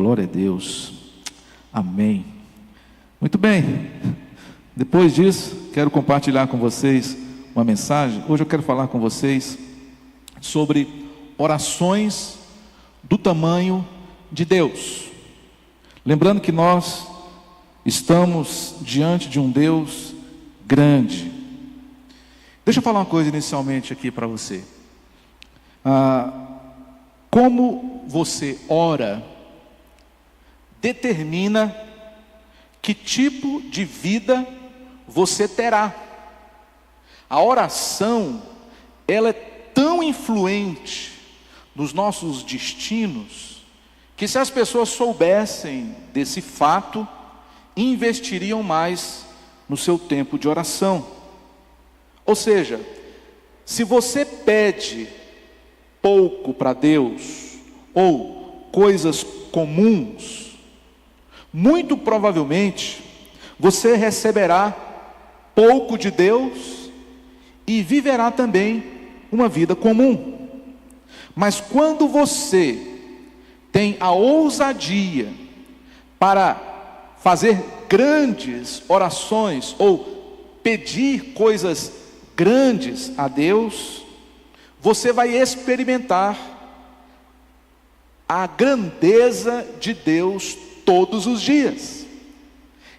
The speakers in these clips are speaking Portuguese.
Glória a Deus. Amém. Muito bem. Depois disso, quero compartilhar com vocês uma mensagem. Hoje eu quero falar com vocês sobre orações do tamanho de Deus. Lembrando que nós estamos diante de um Deus grande. Deixa eu falar uma coisa inicialmente aqui para você. Como você ora determina que tipo de vida você terá. A oração, ela é tão influente nos nossos destinos, que se as pessoas soubessem desse fato, investiriam mais no seu tempo de oração. Ou seja, se você pede pouco para Deus, ou coisas comuns, muito provavelmente você receberá pouco de Deus e viverá também uma vida comum. Mas quando você tem a ousadia para fazer grandes orações ou pedir coisas grandes a Deus, você vai experimentar a grandeza de Deus todos os dias.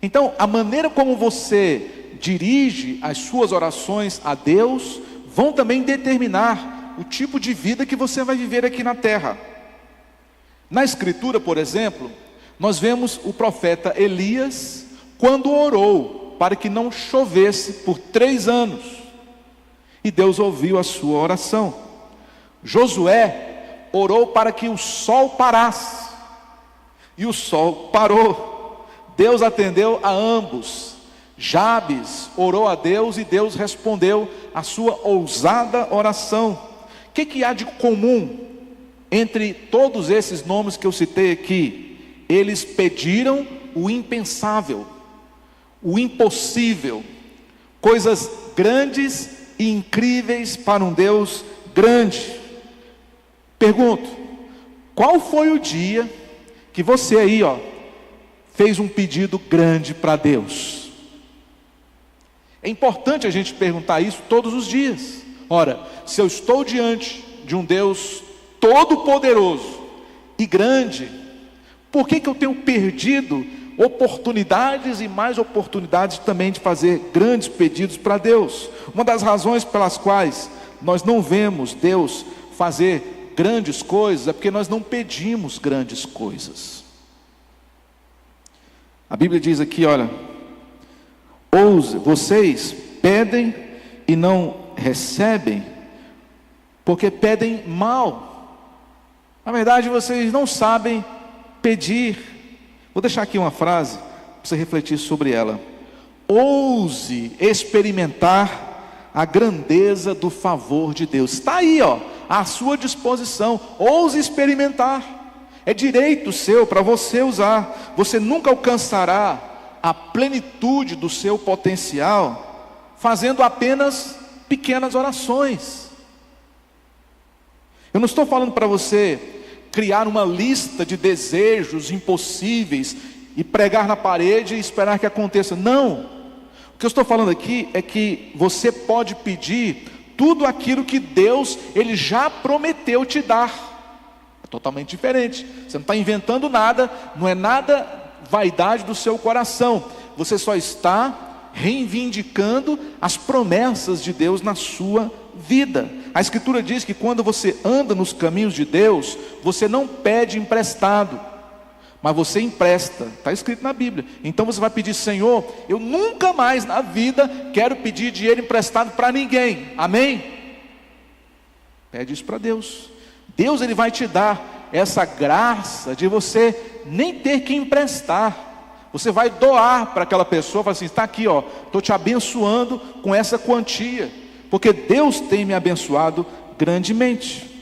Então, a maneira como você dirige as suas orações a Deus vão também determinar o tipo de vida que você vai viver aqui na terra. Na Escritura, por exemplo, nós vemos o profeta Elias quando orou para que não chovesse por 3 anos, e Deus ouviu a sua oração. Josué orou para que o sol parasse, e o sol parou. Deus atendeu a ambos. Jabes orou a Deus e Deus respondeu a sua ousada oração. O que há de comum entre todos esses nomes que eu citei aqui? Eles pediram o impensável, o impossível, coisas grandes e incríveis para um Deus grande. Pergunto, qual foi o dia que você aí, fez um pedido grande para Deus? É importante a gente perguntar isso todos os dias. Ora, se eu estou diante de um Deus todo-poderoso e grande, por que eu tenho perdido oportunidades e mais oportunidades também de fazer grandes pedidos para Deus? Uma das razões pelas quais nós não vemos Deus fazer grandes coisas é porque nós não pedimos grandes coisas. A Bíblia diz aqui, olha, vocês pedem e não recebem, porque pedem mal. Na verdade, vocês não sabem pedir. Vou deixar aqui uma frase para você refletir sobre ela. Ouse experimentar a grandeza do favor de Deus. Está aí, à sua disposição. Ouse experimentar. É direito seu para você usar. Você nunca alcançará a plenitude do seu potencial fazendo apenas pequenas orações. Eu não estou falando para você criar uma lista de desejos impossíveis e pregar na parede e esperar que aconteça. Não. O que eu estou falando aqui é que você pode pedir tudo aquilo que Deus, Ele já prometeu te dar. É totalmente diferente. Você não está inventando nada, não é nada vaidade do seu coração. Você só está reivindicando as promessas de Deus na sua vida. A Escritura diz que quando você anda nos caminhos de Deus, você não pede emprestado, mas você empresta. Está escrito na Bíblia. Então você vai pedir: Senhor, eu nunca mais na vida quero pedir dinheiro emprestado para ninguém. Amém? Pede isso para Deus. Deus, Ele vai te dar essa graça de você nem ter que emprestar. Você vai doar para aquela pessoa, fala assim: está aqui, estou te abençoando com essa quantia, porque Deus tem me abençoado grandemente.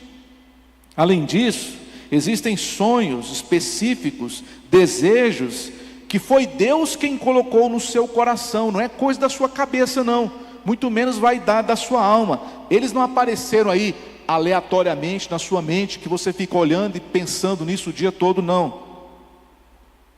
Além disso, existem sonhos específicos, desejos, que foi Deus quem colocou no seu coração, não é coisa da sua cabeça não, muito menos vaidade da sua alma. Eles não apareceram aí aleatoriamente na sua mente, que você fica olhando e pensando nisso o dia todo, não.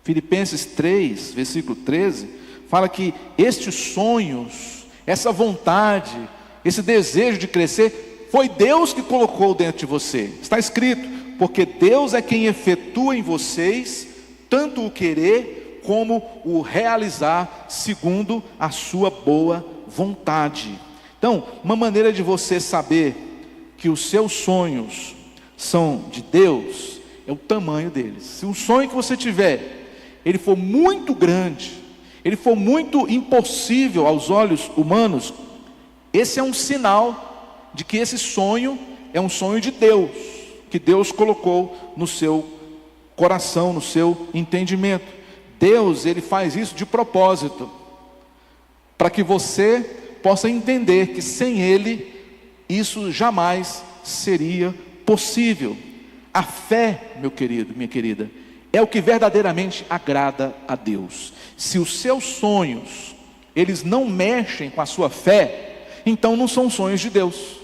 Filipenses 3, versículo 13, fala que estes sonhos, essa vontade, esse desejo de crescer, foi Deus que colocou dentro de você. Está escrito: porque Deus é quem efetua em vocês tanto o querer como o realizar segundo a sua boa vontade. Então, uma maneira de você saber que os seus sonhos são de Deus é o tamanho deles. Se um sonho que você tiver, ele for muito grande, ele for muito impossível aos olhos humanos, esse é um sinal de que esse sonho é um sonho de Deus, que Deus colocou no seu coração, no seu entendimento. Deus, ele faz isso de propósito, para que você possa entender que sem Ele, isso jamais seria possível. A fé, meu querido, minha querida, é o que verdadeiramente agrada a Deus. Se os seus sonhos, eles não mexem com a sua fé, então não são sonhos de Deus.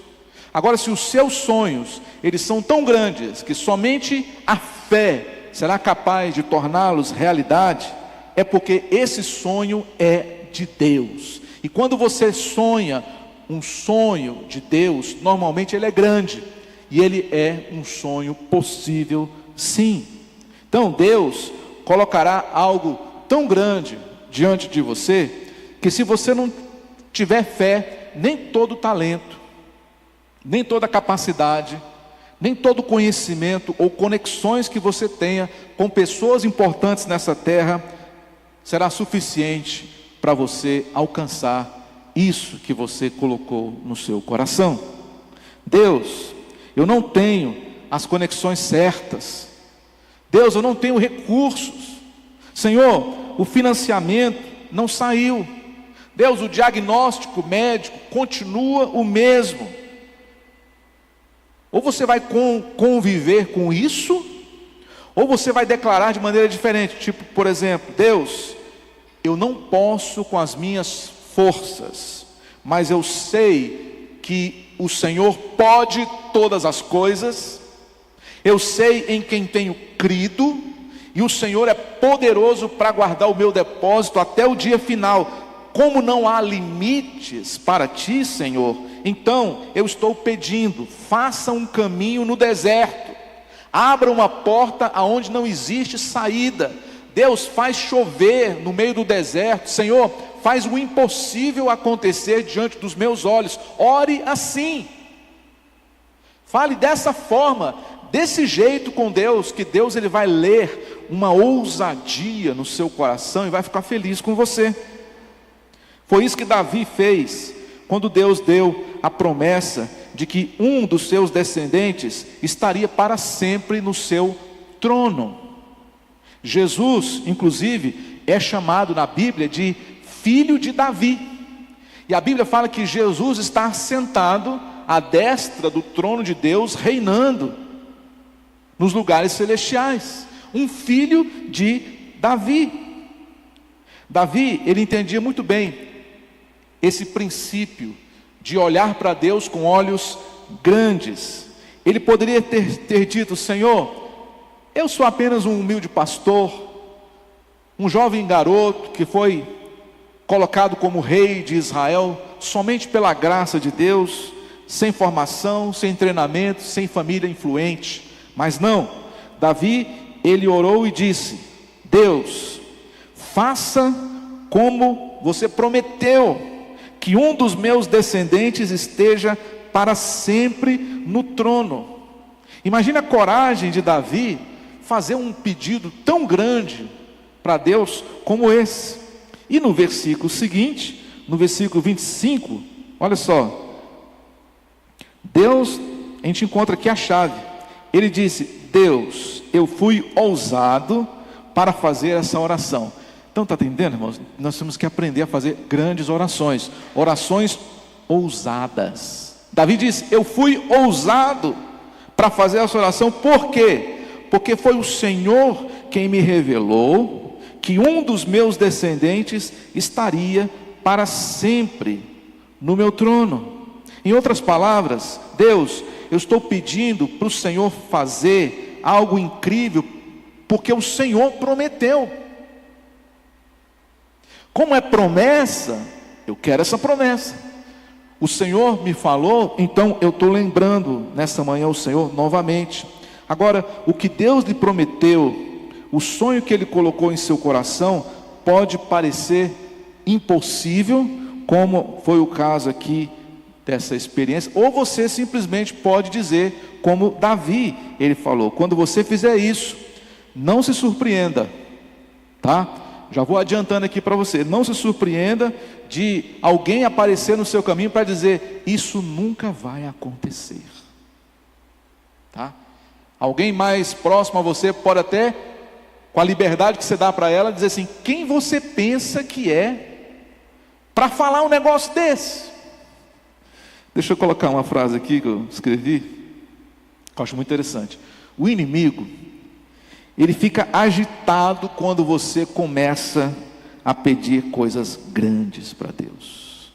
Agora, se os seus sonhos, eles são tão grandes, que somente a fé será capaz de torná-los realidade, é porque esse sonho é de Deus. E quando você sonha um sonho de Deus, normalmente ele é grande, e ele é um sonho possível, sim. Então Deus colocará algo tão grande diante de você, que se você não tiver fé, nem todo talento, nem toda capacidade, nem todo conhecimento ou conexões que você tenha com pessoas importantes nessa terra, será suficiente para você alcançar isso que você colocou no seu coração. Deus, eu não tenho as conexões certas. Deus, eu não tenho recursos. Senhor, o financiamento não saiu. Deus, o diagnóstico médico continua o mesmo. Ou você vai conviver com isso, ou você vai declarar de maneira diferente. Tipo, por exemplo, Deus, eu não posso com as minhas forças, mas eu sei que o Senhor pode todas as coisas. Eu sei em quem tenho crido, e o Senhor é poderoso para guardar o meu depósito até o dia final. Como não há limites para ti, Senhor, então eu estou pedindo, faça um caminho no deserto, abra uma porta aonde não existe saída. Deus, faz chover no meio do deserto. Senhor, faz o impossível acontecer diante dos meus olhos. Ore assim, fale dessa forma, desse jeito com Deus, que Deus ele vai ler uma ousadia no seu coração e vai ficar feliz com você. Foi isso que Davi fez, quando Deus deu a promessa de que um dos seus descendentes estaria para sempre no seu trono. Jesus, inclusive, é chamado na Bíblia de filho de Davi. E a Bíblia fala que Jesus está sentado à destra do trono de Deus, reinando nos lugares celestiais. Um filho de Davi. Davi, ele entendia muito bem esse princípio de olhar para Deus com olhos grandes. Ele poderia ter dito: Senhor, eu sou apenas um humilde pastor, um jovem garoto que foi colocado como rei de Israel somente pela graça de Deus, sem formação, sem treinamento, sem família influente. Mas não, Davi, ele orou e disse: Deus, faça como você prometeu, que um dos meus descendentes esteja para sempre no trono. Imagina a coragem de Davi fazer um pedido tão grande para Deus como esse. E no versículo seguinte, no versículo 25, olha só, Deus, a gente encontra aqui a chave. Ele disse: Deus, eu fui ousado para fazer essa oração. Então está entendendo, irmãos? Nós temos que aprender a fazer grandes orações, orações ousadas. Davi disse: eu fui ousado para fazer essa oração. Por quê? Porque foi o Senhor quem me revelou que um dos meus descendentes estaria para sempre no meu trono. Em outras palavras, Deus, eu estou pedindo para o Senhor fazer algo incrível, porque o Senhor prometeu. Como é promessa, eu quero essa promessa. O Senhor me falou, então eu estou lembrando nessa manhã o Senhor novamente. Agora, o que Deus lhe prometeu, o sonho que Ele colocou em seu coração, pode parecer impossível, como foi o caso aqui dessa experiência, ou você simplesmente pode dizer, como Davi, ele falou: quando você fizer isso, não se surpreenda, tá? Já vou adiantando aqui para você, não se surpreenda de alguém aparecer no seu caminho para dizer: isso nunca vai acontecer, tá? Alguém mais próximo a você pode até, com a liberdade que você dá para ela, dizer assim: quem você pensa que é para falar um negócio desse? Deixa eu colocar uma frase aqui que eu escrevi, que eu acho muito interessante. O inimigo, ele fica agitado quando você começa a pedir coisas grandes para Deus.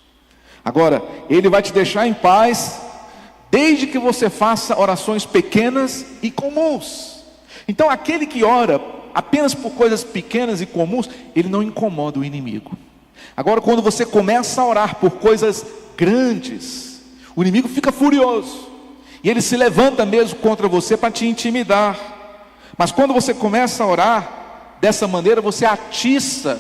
Agora, ele vai te deixar em paz, desde que você faça orações pequenas e comuns. Então, aquele que ora apenas por coisas pequenas e comuns, ele não incomoda o inimigo. Agora, quando você começa a orar por coisas grandes, o inimigo fica furioso, e ele se levanta mesmo contra você para te intimidar. Mas quando você começa a orar dessa maneira, você atiça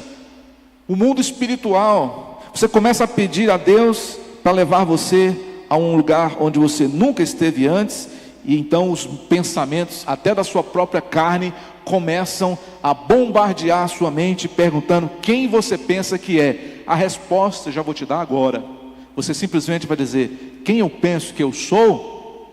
o mundo espiritual. Você começa a pedir a Deus para levar você a um lugar onde você nunca esteve antes, e então os pensamentos, até da sua própria carne, começam a bombardear a sua mente, perguntando quem você pensa que é. A resposta eu já vou te dar agora. Você simplesmente vai dizer: quem eu penso que eu sou?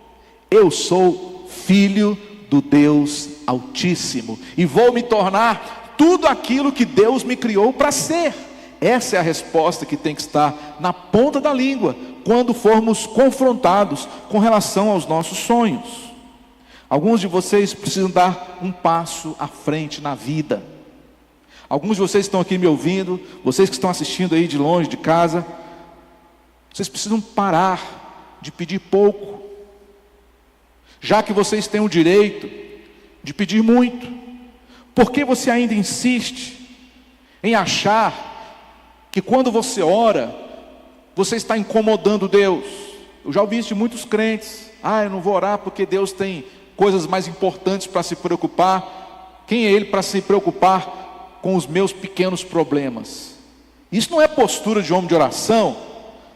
Eu sou filho do Deus Altíssimo, e vou me tornar tudo aquilo que Deus me criou para ser. Essa é a resposta que tem que estar na ponta da língua, quando formos confrontados com relação aos nossos sonhos. Alguns de vocês precisam dar um passo à frente na vida. Alguns de vocês estão aqui me ouvindo, vocês que estão assistindo aí de longe de casa, vocês precisam parar de pedir pouco, já que vocês têm o direito de pedir muito. Por que você ainda insiste em achar que quando você ora, você está incomodando Deus? Eu já ouvi isso de muitos crentes: eu não vou orar porque Deus tem coisas mais importantes para se preocupar. Quem é Ele para se preocupar com os meus pequenos problemas? Isso não é postura de homem de oração.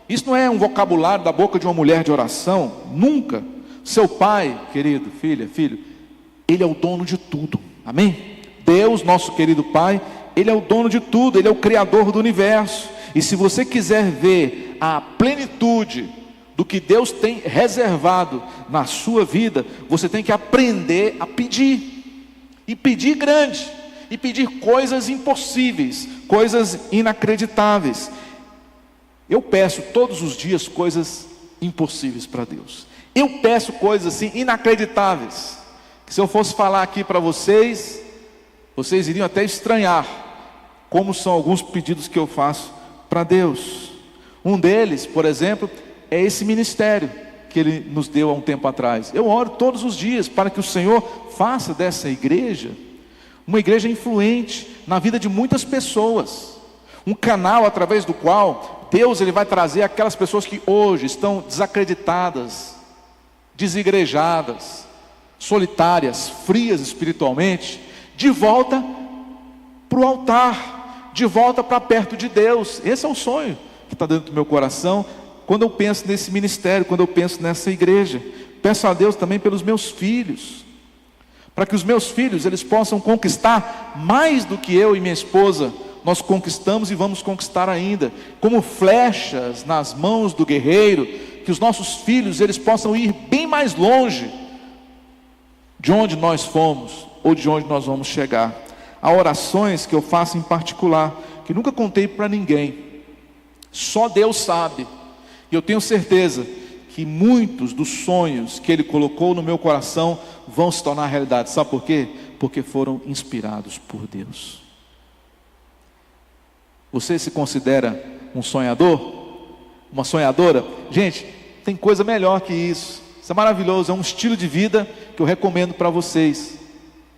Isso não é um vocabulário da boca de uma mulher de oração. Nunca. Seu pai, querido, filha, filho, Ele é o dono de tudo, amém? Deus, nosso querido Pai, Ele é o dono de tudo, Ele é o Criador do universo. E se você quiser ver a plenitude do que Deus tem reservado na sua vida, você tem que aprender a pedir, e pedir grande, e pedir coisas impossíveis, coisas inacreditáveis. Eu peço todos os dias coisas impossíveis para Deus. Eu peço coisas assim inacreditáveis, que se eu fosse falar aqui para vocês, vocês iriam até estranhar como são alguns pedidos que eu faço para Deus. Um deles, por exemplo, é esse ministério que Ele nos deu há um tempo atrás. Eu oro todos os dias para que o Senhor faça dessa igreja uma igreja influente na vida de muitas pessoas, um canal através do qual Deus Ele vai trazer aquelas pessoas que hoje estão desacreditadas, desigrejadas, solitárias, frias espiritualmente, de volta para o altar, de volta para perto de Deus. Esse é o sonho que está dentro do meu coração, quando eu penso nesse ministério, quando eu penso nessa igreja. Peço a Deus também pelos meus filhos, para que os meus filhos eles possam conquistar mais do que eu e minha esposa nós conquistamos e vamos conquistar ainda, como flechas nas mãos do guerreiro, que os nossos filhos eles possam ir bem mais longe de onde nós fomos, ou de onde nós vamos chegar. Há orações que eu faço em particular, que nunca contei para ninguém, só Deus sabe, e eu tenho certeza que muitos dos sonhos que Ele colocou no meu coração vão se tornar realidade. Sabe por quê? Porque foram inspirados por Deus. Você se considera um sonhador? Uma sonhadora? Gente, tem coisa melhor que isso. Isso é maravilhoso, é um estilo de vida que eu recomendo para vocês,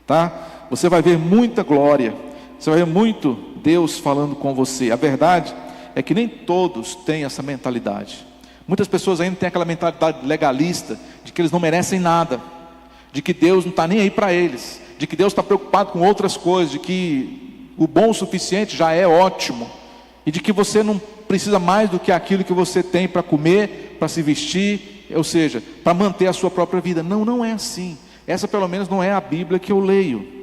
tá? Você vai ver muita glória, você vai ver muito Deus falando com você. A verdade é que nem todos têm essa mentalidade. Muitas pessoas ainda têm aquela mentalidade legalista, de que eles não merecem nada, de que Deus não está nem aí para eles, de que Deus está preocupado com outras coisas, de que o bom o suficiente já é ótimo, e de que você não precisa mais do que aquilo que você tem para comer, para se vestir, ou seja, para manter a sua própria vida. Não, não é assim. Essa pelo menos não é a Bíblia que eu leio.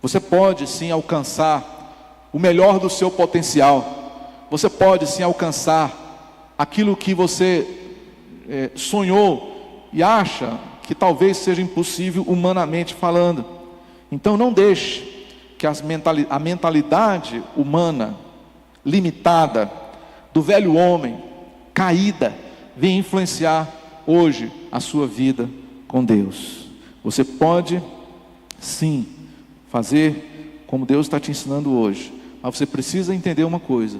Você pode sim alcançar o melhor do seu potencial. Você pode sim alcançar aquilo que você sonhou e acha que talvez seja impossível humanamente falando. Então não deixe que a mentalidade humana, limitada, do velho homem, caída, venha influenciar hoje a sua vida com Deus. Você pode sim fazer como Deus está te ensinando hoje, mas você precisa entender uma coisa: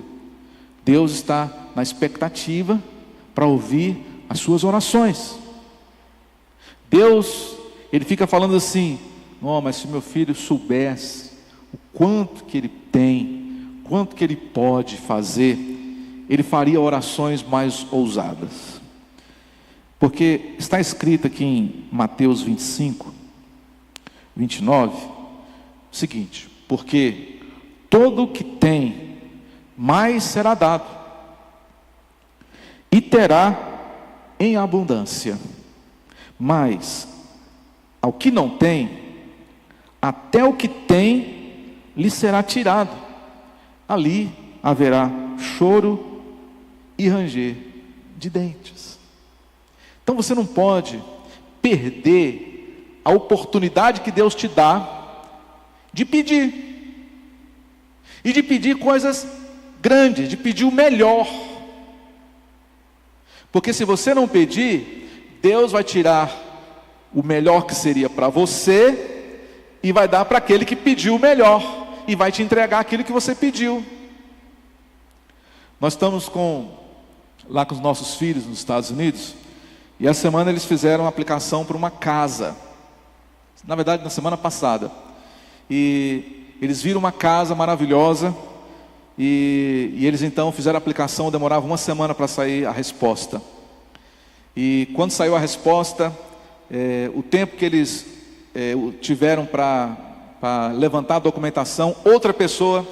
Deus está na expectativa para ouvir as suas orações. Deus, Ele fica falando assim: oh, mas se meu filho soubesse o quanto que ele tem, quanto que ele pode fazer, ele faria orações mais ousadas. Porque está escrito aqui em Mateus 25, 29, o seguinte: porque todo o que tem, mais será dado, e terá em abundância. Mas ao que não tem, até o que tem lhe será tirado. Ali haverá choro e ranger de dentes. Então você não pode perder a oportunidade que Deus te dá de pedir, e de pedir coisas grandes, de pedir o melhor. Porque se você não pedir, Deus vai tirar o melhor que seria para você e vai dar para aquele que pediu o melhor, e vai te entregar aquilo que você pediu. Nós estamos lá com os nossos filhos nos Estados Unidos, e a semana eles fizeram uma aplicação para uma casa. Na verdade, na semana passada. E eles viram uma casa maravilhosa, e eles então fizeram a aplicação. Demorava uma semana para sair a resposta. E quando saiu a resposta, o tempo que eles tiveram para levantar a documentação, outra pessoa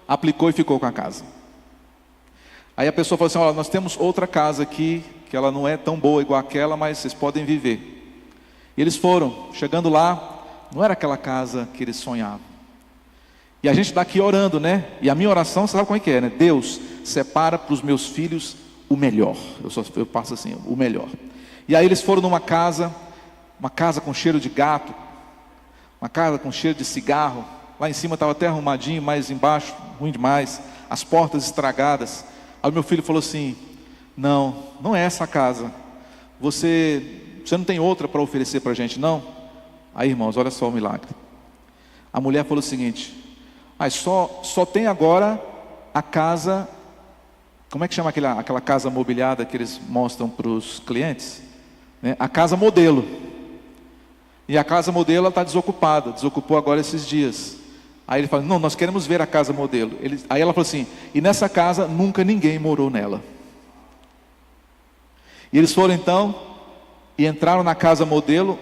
aplicou e ficou com a casa. Aí a pessoa falou assim: olha, nós temos outra casa aqui, que ela não é tão boa igual aquela, mas vocês podem viver. E eles foram, chegando lá, não era aquela casa que eles sonhavam. E a gente está aqui orando, né? E a minha oração, você sabe como é que é, né? Deus, separa para os meus filhos o melhor. Eu passo assim, o melhor. E aí eles foram numa casa, uma casa com cheiro de gato, uma casa com cheiro de cigarro. Lá em cima estava até arrumadinho, mas embaixo, ruim demais. As portas estragadas. Aí o meu filho falou assim: não é essa a casa. Você não tem outra para oferecer para a gente, não? Aí, irmãos, olha só o milagre. A mulher falou o seguinte: só tem agora a casa, como é que chama aquela casa mobiliada que eles mostram para os clientes? A casa modelo. E a casa modelo está desocupada, desocupou agora esses dias. Aí ele fala: não, nós queremos ver a casa modelo. Aí ela falou assim: e nessa casa nunca ninguém morou nela. E eles foram então e entraram na casa modelo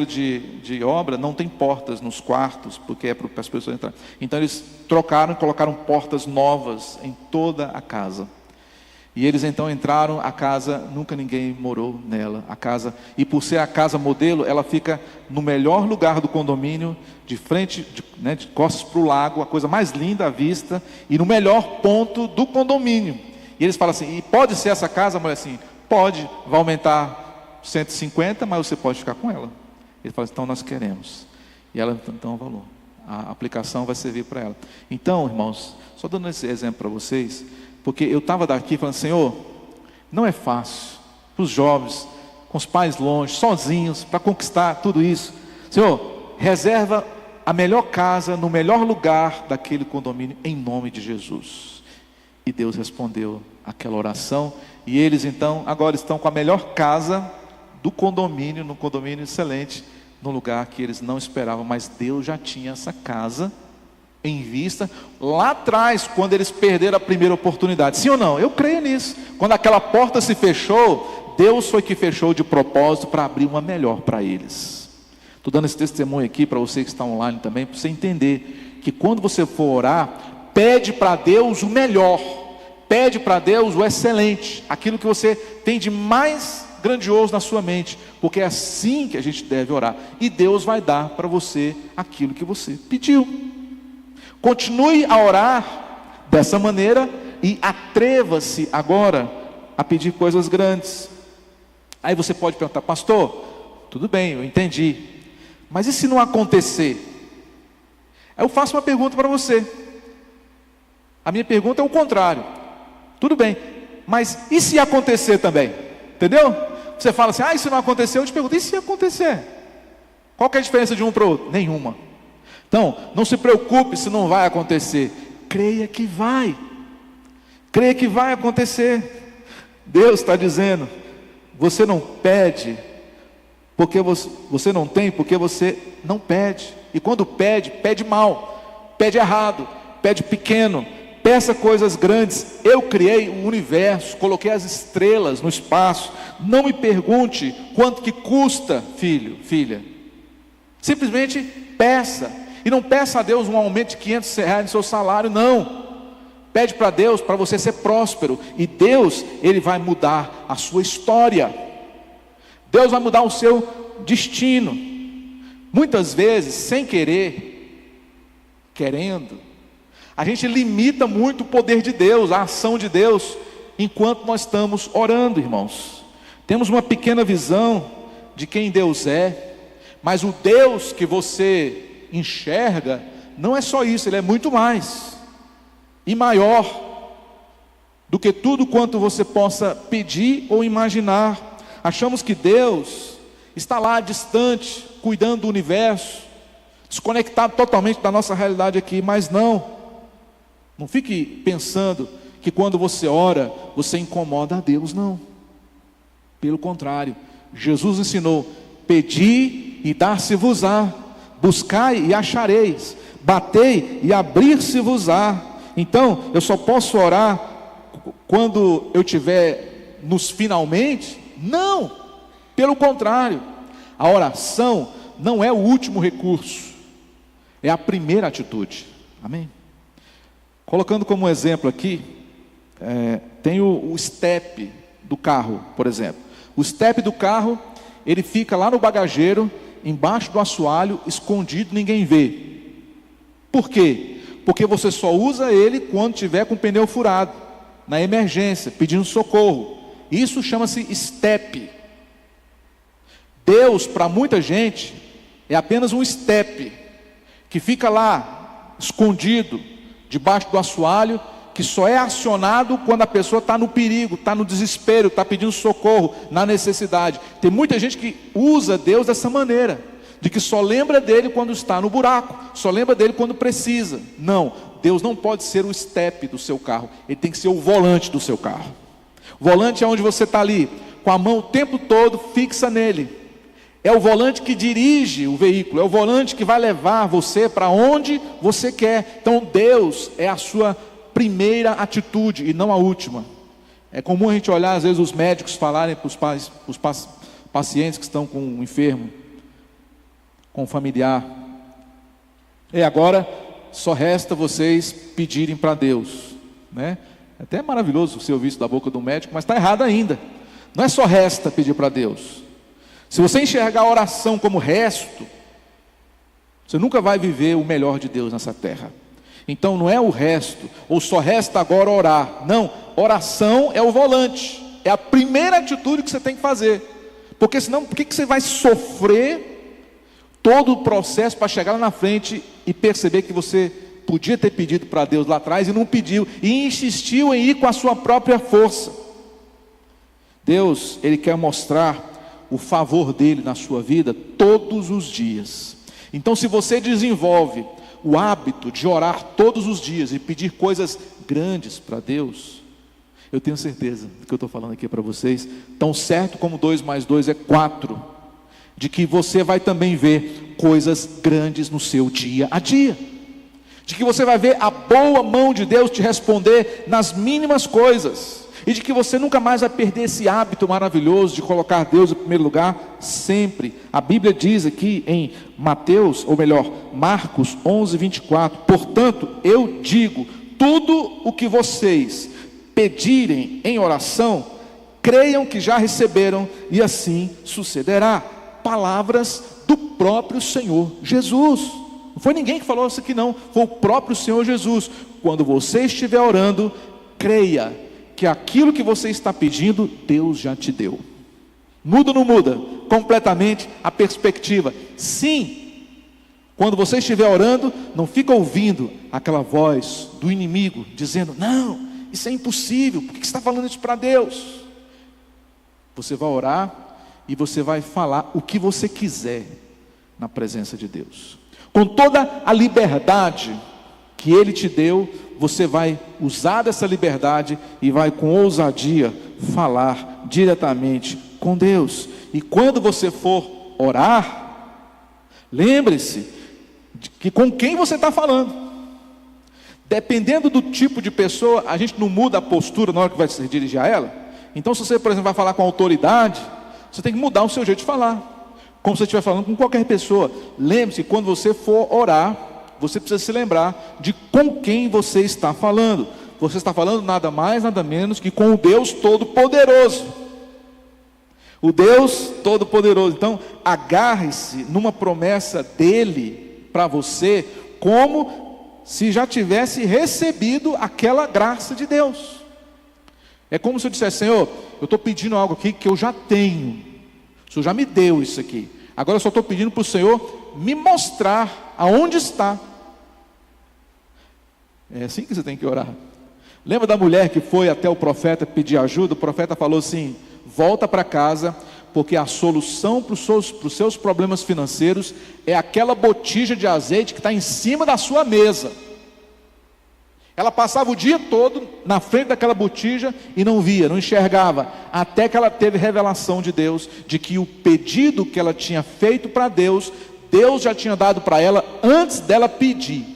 de obra, não tem portas nos quartos, porque é para as pessoas entrarem. Então eles trocaram e colocaram portas novas em toda a casa. E eles então entraram, a casa, nunca ninguém morou nela, a casa, e por ser a casa modelo, ela fica no melhor lugar do condomínio, de frente, de costas para o lago, a coisa mais linda à vista, e no melhor ponto do condomínio. E eles falam assim: e pode ser essa casa? A mulher assim: pode, vai aumentar 150, mas você pode ficar com ela. Ele fala: então nós queremos. E ela então falou: a aplicação vai servir para ela. Então, irmãos, só dando esse exemplo para vocês, porque eu estava daqui falando: Senhor, não é fácil para os jovens, com os pais longe, sozinhos, para conquistar tudo isso. Senhor, reserva a melhor casa, no melhor lugar daquele condomínio, em nome de Jesus. E Deus respondeu aquela oração, e eles então agora estão com a melhor casa do condomínio, num condomínio excelente, num lugar que eles não esperavam, mas Deus já tinha essa casa em vista lá atrás, quando eles perderam a primeira oportunidade. Sim ou não? Eu creio nisso. Quando aquela porta se fechou, Deus foi que fechou de propósito para abrir uma melhor para eles. Estou dando esse testemunho aqui para você que está online também, para você entender que quando você for orar, pede para Deus o melhor, pede para Deus o excelente, aquilo que você tem de mais grandioso na sua mente, porque é assim que a gente deve orar, e Deus vai dar para você aquilo que você pediu. Continue a orar dessa maneira e atreva-se agora a pedir coisas grandes. Aí você pode perguntar: pastor, tudo bem, eu entendi, mas e se não acontecer? Aí eu faço uma pergunta para você. A minha pergunta é o contrário. Tudo bem, mas e se acontecer também? Entendeu? Você fala assim: ah, e se não acontecer? Eu te pergunto: e se acontecer? Qual que é a diferença de um para o outro? Nenhuma. Então, não se preocupe se não vai acontecer. Creia que vai. Creia que vai acontecer. Deus está dizendo: você não pede porque você não tem, porque você não pede. E quando pede, pede mal, pede errado, pede pequeno. Peça coisas grandes. Eu criei o universo, coloquei as estrelas no espaço. Não me pergunte quanto que custa, filho, filha. Simplesmente peça. E não peça a Deus um aumento de R$500 no seu salário, não. Pede para Deus para você ser próspero. E Deus, Ele vai mudar a sua história. Deus vai mudar o seu destino. Muitas vezes, sem querer, querendo, a gente limita muito o poder de Deus, a ação de Deus, enquanto nós estamos orando, irmãos. Temos uma pequena visão de quem Deus é, mas o Deus que você enxerga não é só isso, Ele é muito mais e maior do que tudo quanto você possa pedir ou imaginar. Achamos que Deus está lá distante, cuidando do universo, desconectado totalmente da nossa realidade aqui, mas não. Não fique pensando que quando você ora, você incomoda a Deus, não. Pelo contrário, Jesus ensinou: pedi e dar-se-vos-á, buscai e achareis, batei e abrir-se-vos-á. Então, eu só posso orar quando eu estiver nos finalmente? Não, pelo contrário, a oração não é o último recurso, é a primeira atitude. Amém? Colocando como exemplo aqui, tem o step do carro, por exemplo. O step do carro, ele fica lá no bagageiro, embaixo do assoalho, escondido, ninguém vê. Por quê? Porque você só usa ele quando tiver com o pneu furado, na emergência, pedindo socorro. Isso chama-se step. Deus, para muita gente, é apenas um step, que fica lá, escondido, debaixo do assoalho, que só é acionado quando a pessoa está no perigo, está no desespero, está pedindo socorro, na necessidade. Tem muita gente que usa Deus dessa maneira, de que só lembra dele quando está no buraco, só lembra dele quando precisa. Não, Deus não pode ser o step do seu carro, Ele tem que ser o volante do seu carro. O volante é onde você está ali, com a mão o tempo todo fixa nele. É o volante que dirige o veículo, é o volante que vai levar você para onde você quer. Então Deus é a sua primeira atitude e não a última. É comum a gente olhar às vezes os médicos falarem para os pacientes que estão com um enfermo, com um familiar: agora só resta vocês pedirem para Deus, né? Até é maravilhoso você ouvir isso da boca do médico, mas está errado ainda. Não é só resta pedir para Deus. Se você enxergar a oração como resto, você nunca vai viver o melhor de Deus nessa terra. Então não é o resto, ou só resta agora orar. Não, oração é o volante, é a primeira atitude que você tem que fazer. Porque senão, por que você vai sofrer todo o processo para chegar lá na frente e perceber que você podia ter pedido para Deus lá atrás e não pediu, e insistiu em ir com a sua própria força? Deus, Ele quer mostrar o favor dele na sua vida todos os dias. Então, se você desenvolve o hábito de orar todos os dias e pedir coisas grandes para Deus, eu tenho certeza do que eu estou falando aqui para vocês, tão certo como 2 mais 2 é 4, de que você vai também ver coisas grandes no seu dia a dia. de que você vai ver a boa mão de Deus te responder nas mínimas coisas, e de que você nunca mais vai perder esse hábito maravilhoso de colocar Deus em primeiro lugar, sempre. A Bíblia diz aqui em Marcos 11, 24, portanto, eu digo, tudo o que vocês pedirem em oração, creiam que já receberam, e assim sucederá. Palavras do próprio Senhor Jesus. Não foi ninguém que falou isso aqui não, foi o próprio Senhor Jesus. Quando você estiver orando, creia que aquilo que você está pedindo, Deus já te deu. Muda ou não muda? Completamente a perspectiva. Sim, quando você estiver orando, não fica ouvindo aquela voz do inimigo, dizendo, não, isso é impossível, por que você está falando isso para Deus? Você vai orar e você vai falar o que você quiser na presença de Deus. Com toda a liberdade que Ele te deu, você vai usar dessa liberdade e vai com ousadia falar diretamente com Deus. E quando você for orar, lembre-se de que com quem você está falando. Dependendo do tipo de pessoa, a gente não muda a postura na hora que vai se dirigir a ela. Então se você, por exemplo, vai falar com autoridade, você tem que mudar o seu jeito de falar, como se você estiver falando com qualquer pessoa. Lembre-se, quando você for orar, você precisa se lembrar de com quem você está falando. Você está falando nada mais, nada menos que com o Deus Todo-Poderoso. O Deus Todo-Poderoso. Então, agarre-se numa promessa dele para você, como se já tivesse recebido aquela graça de Deus. É como se eu dissesse, Senhor, eu estou pedindo algo aqui que eu já tenho. O Senhor já me deu isso aqui. Agora eu só estou pedindo para o Senhor me mostrar aonde está. É assim que você tem que orar. Lembra da mulher que foi até o profeta pedir ajuda? O profeta falou assim, volta para casa, porque a solução para os seus problemas financeiros é aquela botija de azeite que está em cima da sua mesa. Ela passava o dia todo na frente daquela botija e não via, não enxergava, até que ela teve revelação de Deus, de que o pedido que ela tinha feito para Deus, Deus já tinha dado para ela antes dela pedir.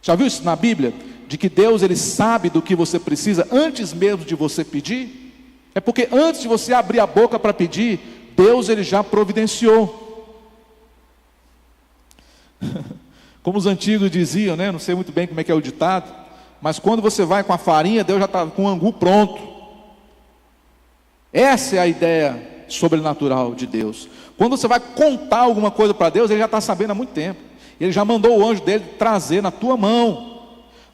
Já viu isso na Bíblia? De que Deus, Ele sabe do que você precisa antes mesmo de você pedir? É porque antes de você abrir a boca para pedir, Deus, Ele já providenciou. Como os antigos diziam, né? Não sei muito bem como é que é o ditado, mas quando você vai com a farinha, Deus já está com o angu pronto. Essa é a ideia sobrenatural de Deus. Quando você vai contar alguma coisa para Deus, Ele já está sabendo há muito tempo. Ele já mandou o anjo dele trazer na tua mão.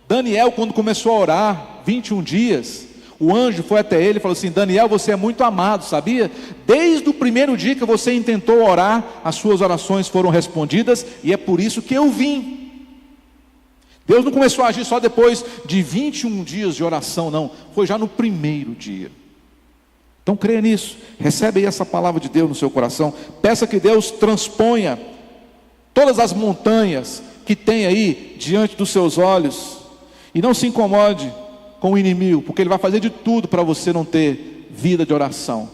Daniel, quando começou a orar, 21 dias, o anjo foi até ele e falou assim, Daniel, você é muito amado, sabia? Desde o primeiro dia que você intentou orar, as suas orações foram respondidas, e é por isso que eu vim. Deus não começou a agir só depois de 21 dias de oração, não. Foi já no primeiro dia. Então creia nisso. Recebe aí essa palavra de Deus no seu coração. Peça que Deus transponha todas as montanhas que tem aí diante dos seus olhos. E não se incomode com o inimigo, porque ele vai fazer de tudo para você não ter vida de oração.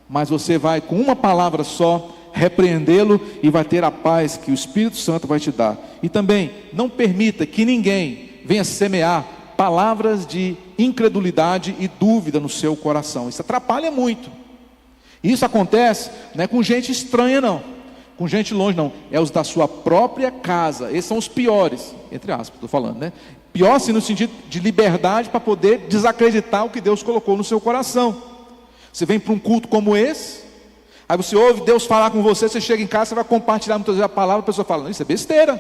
Mas você vai com uma palavra só repreendê-lo e vai ter a paz que o Espírito Santo vai te dar. E também não permita que ninguém venha semear palavras de incredulidade e dúvida no seu coração. Isso atrapalha muito. Isso acontece não é com gente estranha não, com gente longe não, é os da sua própria casa. Esses são os piores, entre aspas, estou falando, né? Pior assim no sentido de liberdade para poder desacreditar o que Deus colocou no seu coração. Você vem para um culto como esse, aí você ouve Deus falar com você, você chega em casa, você vai compartilhar muitas vezes a palavra, a pessoa fala, não, isso é besteira,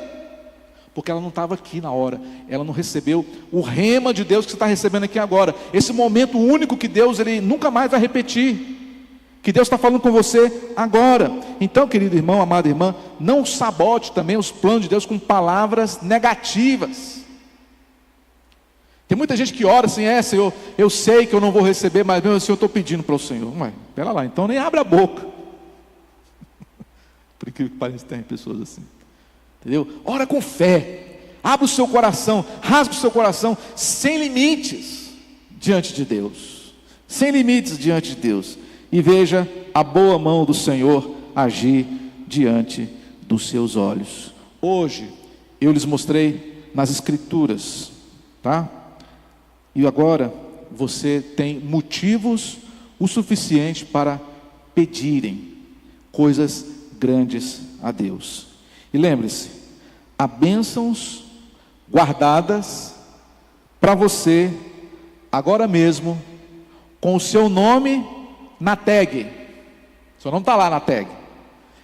porque ela não estava aqui na hora, ela não recebeu o rema de Deus que você está recebendo aqui agora, esse momento único que Deus, Ele nunca mais vai repetir, que Deus está falando com você agora. Então, querido irmão, amada irmã, não sabote também os planos de Deus com palavras negativas. Tem muita gente que ora assim, Senhor, eu sei que eu não vou receber, mas mesmo assim eu estou pedindo para o Senhor. Ué, pera lá, então nem abre a boca. Por incrível que pareça, tem pessoas assim. Entendeu? Ora com fé, abre o seu coração, rasga o seu coração, sem limites diante de Deus. Sem limites diante de Deus. E veja a boa mão do Senhor agir diante dos seus olhos. Hoje, eu lhes mostrei nas Escrituras, tá? E agora você tem motivos o suficiente para pedirem coisas grandes a Deus. E lembre-se, há bênçãos guardadas para você agora mesmo, com o seu nome na tag. O seu nome está lá na tag,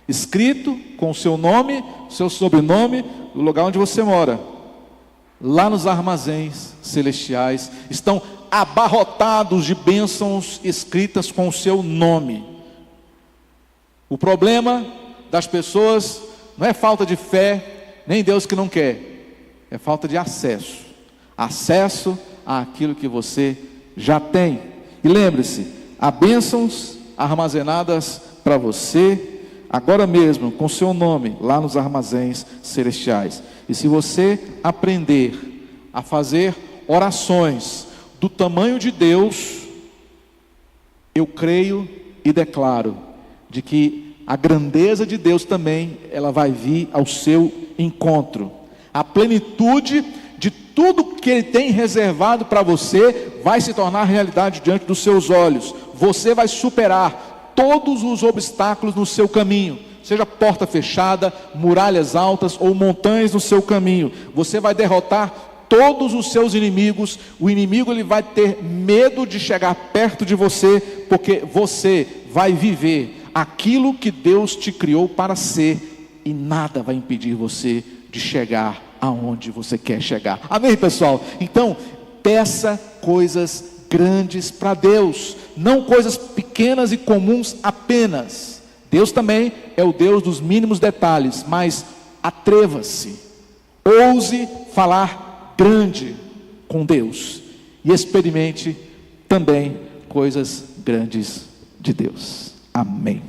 escrito com o seu nome, seu sobrenome, o lugar onde você mora. Lá nos armazéns celestiais estão abarrotados de bênçãos escritas com o seu nome. O problema das pessoas não é falta de fé, nem Deus que não quer, é falta de acesso àquilo que você já tem. E lembre-se, há bênçãos armazenadas para você agora mesmo, com seu nome lá nos armazéns celestiais. E se você aprender a fazer orações do tamanho de Deus, eu creio e declaro de que a grandeza de Deus também, ela vai vir ao seu encontro. A plenitude de tudo que Ele tem reservado para você vai se tornar realidade diante dos seus olhos. Você vai superar todos os obstáculos no seu caminho, seja porta fechada, muralhas altas ou montanhas no seu caminho. Você vai derrotar todos os seus inimigos. O inimigo, ele vai ter medo de chegar perto de você, porque você vai viver aquilo que Deus te criou para ser, e nada vai impedir você de chegar aonde você quer chegar. Amém, pessoal? Então, peça coisas grandes para Deus, não coisas pequenas e comuns apenas. Deus também é o Deus dos mínimos detalhes, mas atreva-se, ouse falar grande com Deus, e experimente também coisas grandes de Deus. Amém.